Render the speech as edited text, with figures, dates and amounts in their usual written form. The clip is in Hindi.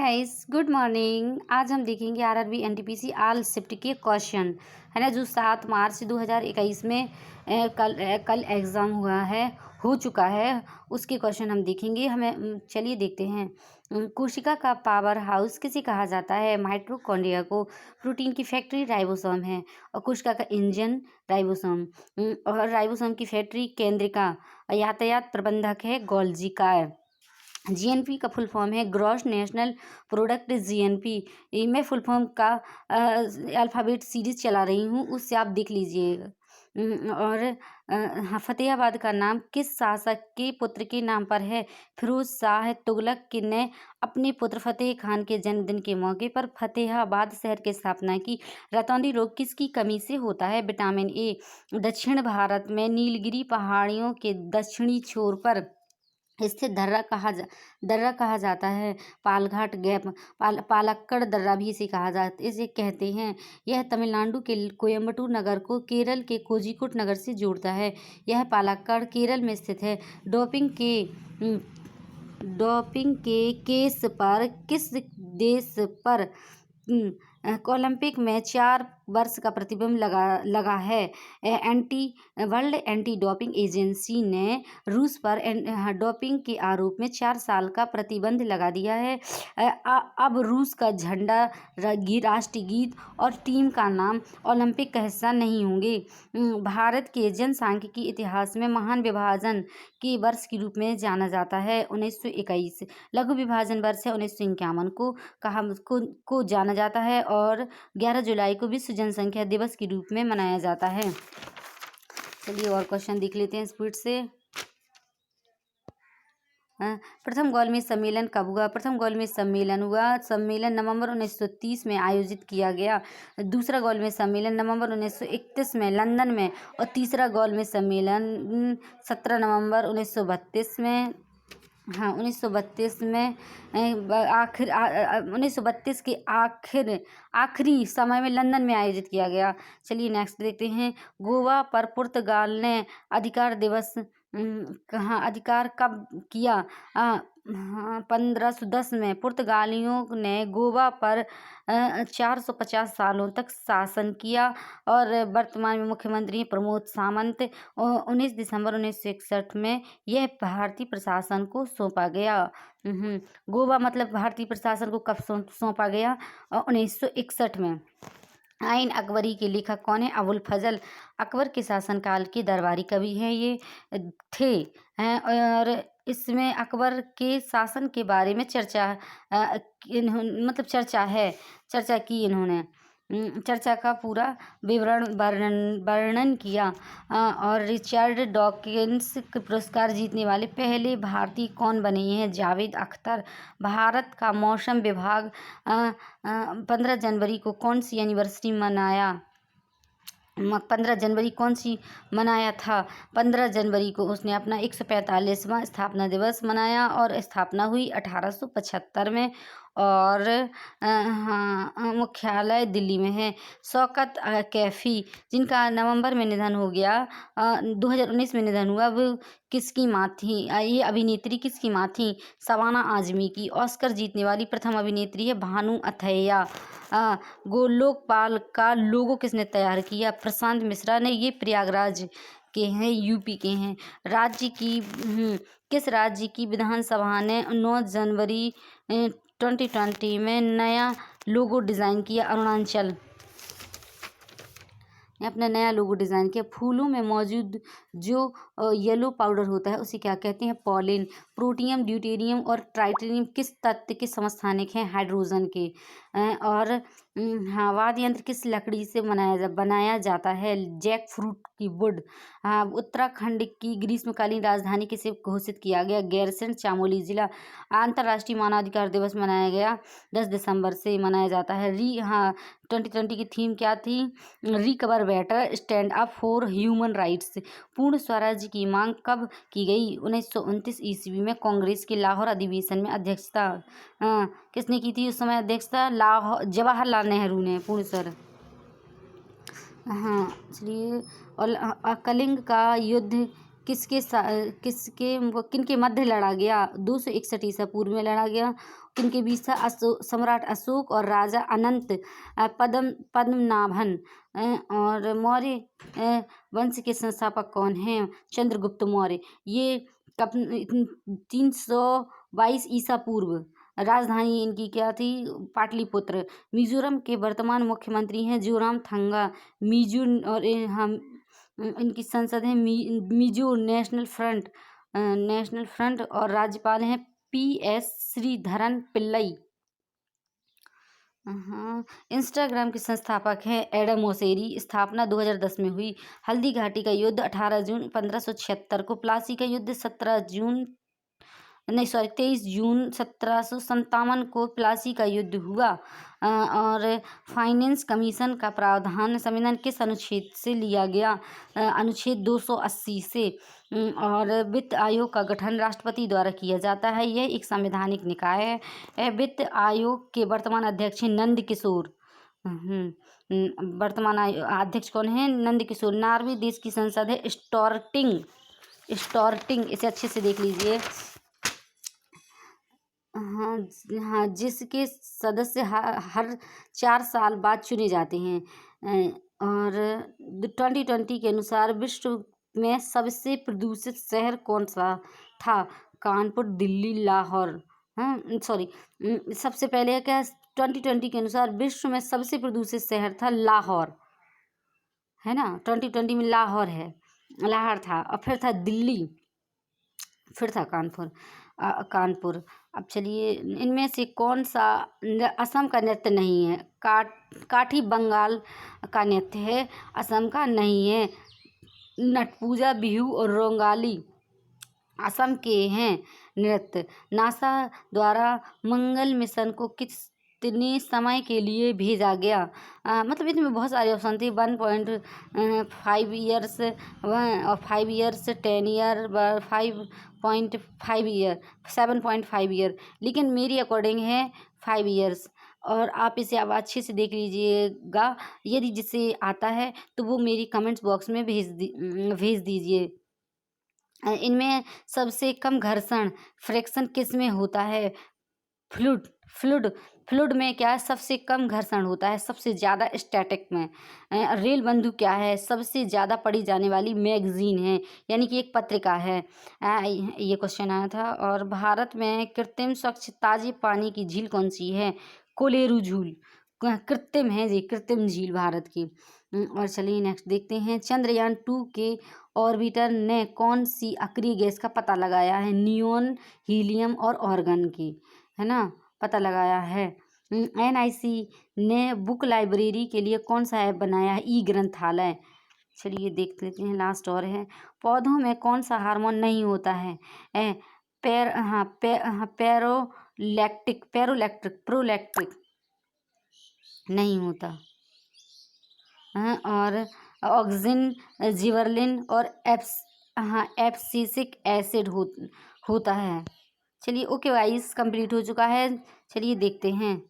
Guys, good morning. आज हम देखेंगे आरआरबी एनटीपीसी आल शिफ्ट के क्वेश्चन, है ना, जो 7 मार्च 2021 में कल एग्ज़ाम हो चुका है। उसके क्वेश्चन हम देखेंगे। चलिए देखते हैं। कोशिका का पावर हाउस किसे कहा जाता है? माइटोकॉन्ड्रिया को। प्रोटीन की फैक्ट्री राइबोसोम है और कोशिका का इंजन राइबोसोम। और राइबोसोम की फैक्ट्री केंद्रिका। यातायात प्रबंधक है गोल्जी का। जीएनपी का फुल फॉर्म है ग्रॉस नेशनल प्रोडक्ट। जीएनपी मैं फुल फॉर्म का अल्फ़ाबेट सीरीज चला रही हूँ, उससे आप देख लीजिएगा। और हाँ, फतेहाबाद का नाम किस शासक के पुत्र के नाम पर है? फिरोज शाह तुगलक ने अपने पुत्र फतेह खान के जन्मदिन के मौके पर फतेहाबाद शहर की स्थापना की। रतौंधी रोग किसकी कमी से होता है? Vitamin A. दक्षिण भारत में नीलगिरी पहाड़ियों के दक्षिणी छोर पर स्थित दर्रा कहा जाता है पालघाट गैप। पालक्कड़ दर्रा भी इसे कहते हैं। यह तमिलनाडु के कोयम्बटूर नगर को केरल के कोझिकोड नगर से जोड़ता है। यह पालक्कड़ केरल में स्थित है। डोपिंग के केस पर किस देश पर ओलंपिक में 4 वर्ष का प्रतिबंध लगा है? वर्ल्ड एंटी डोपिंग एजेंसी ने रूस पर डोपिंग के आरोप में 4 साल का प्रतिबंध लगा दिया है। अब रूस का झंडा, राष्ट्रीय गीत और टीम का नाम ओलंपिक का हिस्सा नहीं होंगे। भारत के जनसांख्यिकी इतिहास में महान विभाजन के वर्ष के रूप में जाना जाता है 1921। लघु विभाजन वर्ष है 1951 को जाना जाता है और 11 जुलाई को विश्व जनसंख्या दिवस के रूप में मनाया जाता है। चलिए और क्वेश्चन देख लेते हैं स्पीड से। प्रथम गोलमेज सम्मेलन कब हुआ? प्रथम गोलमेज सम्मेलन नवंबर 1930 में आयोजित किया गया। दूसरा गोलमेज सम्मेलन नवंबर 1931 में लंदन में और तीसरा गोलमेज सम्मेलन 17 नवंबर 1932 में। हाँ, 1932 में 1932 के आखिरी समय में लंदन में आयोजित किया गया। चलिए नेक्स्ट देखते हैं। गोवा पर पुर्तगाल ने अधिकार कब किया? 1510 में पुर्तगालियों ने गोवा पर 450 सालों तक शासन किया और वर्तमान में मुख्यमंत्री प्रमोद सावंत। 19 दिसंबर 1961 में यह भारतीय प्रशासन को सौंपा गया। गोवा मतलब भारतीय प्रशासन को कब सौंपा गया? 1961 में। आइन अकबरी के लेखक कौन है? अबुल फजल। अकबर के शासनकाल के दरबारी कवि हैं ये थे हैं और इसमें अकबर के शासन के बारे में चर्चा की इन्होंने। चर्चा का पूरा वर्णन किया और रिचर्ड डॉकिंस पुरस्कार जीतने वाले पहले भारतीय कौन बने हैं? जावेद अख्तर। भारत का मौसम विभाग 15 जनवरी को कौन सी एनिवर्सरी मनाया? 15 जनवरी कौन सी मनाया था? 15 जनवरी को उसने अपना 145वां स्थापना दिवस मनाया और स्थापना हुई 1875 में और मुख्यालय दिल्ली में है। शौकत कैफी जिनका नवंबर में निधन हो गया, 2019 में निधन हुआ, वो किसकी माँ थी? ये अभिनेत्री किसकी माँ थी? शबाना आजमी की। ऑस्कर जीतने वाली प्रथम अभिनेत्री है भानु अथैया। गोलोकपाल का लोगो किसने तैयार किया? प्रशांत मिश्रा ने। ये प्रयागराज के हैं, यूपी के हैं। किस राज्य की विधानसभा ने 9 जनवरी 2020 में नया लोगो डिज़ाइन किया? अरुणाचल ने अपना नया लोगो डिज़ाइन किया। फूलों में मौजूद जो येलो पाउडर होता है उसे क्या कहते हैं? पॉलिन। प्रोटियम, ड्यूटेरियम और ट्राइटेरियम किस तत्व के समस्थानिक हैं? हाइड्रोजन के। और हाँ, वाद्य यंत्र किस लकड़ी से बनाया जाता है? जैक फ्रूट की वुड। हाँ, उत्तराखंड की ग्रीष्मकालीन राजधानी किसे घोषित किया गया? गैरसैंण चामोली जिला। अंतर्राष्ट्रीय मानवाधिकार दिवस मनाया गया 10 दिसंबर से मनाया जाता है। 2020 की थीम क्या थी? Recover better, stand up for human rights. पूर्ण स्वराज्य की मांग कब की गई? 1929 ईस्वी में कांग्रेस के लाहौर अधिवेशन में अध्यक्षता किसने की थी? उस समय अध्यक्षता जवाहरलाल नेहरू ने। पूर्ण स्वर। हाँ, चलिए। और कलिंग का युद्ध किनके मध्य लड़ा गया? 261 ईसा पूर्व में लड़ा गया। किनके बीच था? सम्राट अशोक और राजा अनंत पद्मनाभन। और मौर्य वंश के संस्थापक कौन हैं? चंद्रगुप्त मौर्य। ये 322 ईसा पूर्व। राजधानी इनकी क्या थी? पाटलिपुत्र। मिजोरम के वर्तमान मुख्यमंत्री हैं जोरामथंगा। मिजो और हम इनकी संसद है मिजो नेशनल फ्रंट और राज्यपाल हैं PS श्रीधरन पिल्लई। हाँ, इंस्टाग्राम के संस्थापक हैं एडम मोसेरी। स्थापना 2010 में हुई। हल्दी घाटी का युद्ध 18 जून 1576 को। प्लासी का युद्ध 23 जून 1757 को प्लासी का युद्ध हुआ। और फाइनेंस कमीशन का प्रावधान संविधान किस अनुच्छेद से लिया गया? अनुच्छेद 280 से। और वित्त आयोग का गठन राष्ट्रपति द्वारा किया जाता है। यह एक संवैधानिक निकाय है। वित्त आयोग के वर्तमान अध्यक्ष हैं नंद किशोर। वर्तमान अध्यक्ष कौन है? नंद किशोर। नॉर्वे देश की संसद है स्टोर्टिंग। इसे अच्छे से देख लीजिए। हाँ, जिसके सदस्य हर 4 साल बाद चुने जाते हैं। और 2020 के अनुसार विश्व में सबसे प्रदूषित शहर कौन सा था? कानपुर, दिल्ली, लाहौर। सबसे पहले क्या? 2020 के अनुसार विश्व में सबसे प्रदूषित शहर था लाहौर, है ना। 2020 में लाहौर था, और फिर था दिल्ली, फिर था कानपुर। अब चलिए, इनमें से कौन सा असम का नृत्य नहीं है? काठी बंगाल का नृत्य है, असम का नहीं है। नटपूजा, बिहू और रोंगाली असम के हैं नृत्य। नासा द्वारा मंगल मिशन को कितने समय के लिए भेजा गया? मतलब इसमें बहुत सारे ऑप्शन थे। 1.5 years, 5 years, 10 year, 5.5 year, 7.5 year, लेकिन मेरी अकॉर्डिंग है 5 ईयर्स। और आप इसे अब अच्छे से देख लीजिएगा। यदि जिसे आता है तो वो मेरी कमेंट्स बॉक्स में भेज दीजिए। इनमें सबसे कम घर्षण फ्रिक्शन किस में होता है? फ्लूइड में क्या है? सबसे कम घर्षण होता है। सबसे ज़्यादा स्टैटिक में। रेल बंधु क्या है? सबसे ज़्यादा पढ़ी जाने वाली मैगजीन है, यानी कि एक पत्रिका है। ये क्वेश्चन आया था। और भारत में कृत्रिम स्वच्छ ताजे पानी की झील कौन सी है? कोलेरू झील कृत्रिम है जी, कृत्रिम झील भारत की। और चलिए नेक्स्ट देखते हैं। चंद्रयान 2 के ऑर्बिटर ने कौन सी अक्रिय गैस का पता लगाया है? नियोन, हीलियम और ऑर्गन की, है ना, पता लगाया है। NIC ने बुक लाइब्रेरी के लिए कौन सा ऐप बनाया है? ई ग्रंथालय। चलिए देख लेते हैं, लास्ट और है। पौधों में कौन सा हार्मोन नहीं होता है? प्रोलैक्टिक नहीं होता। और ऑक्सिन, जिबरलिन और एब्सिसिक एसिड होता है। चलिए ओके गाइस, कंप्लीट हो चुका है। चलिए देखते हैं।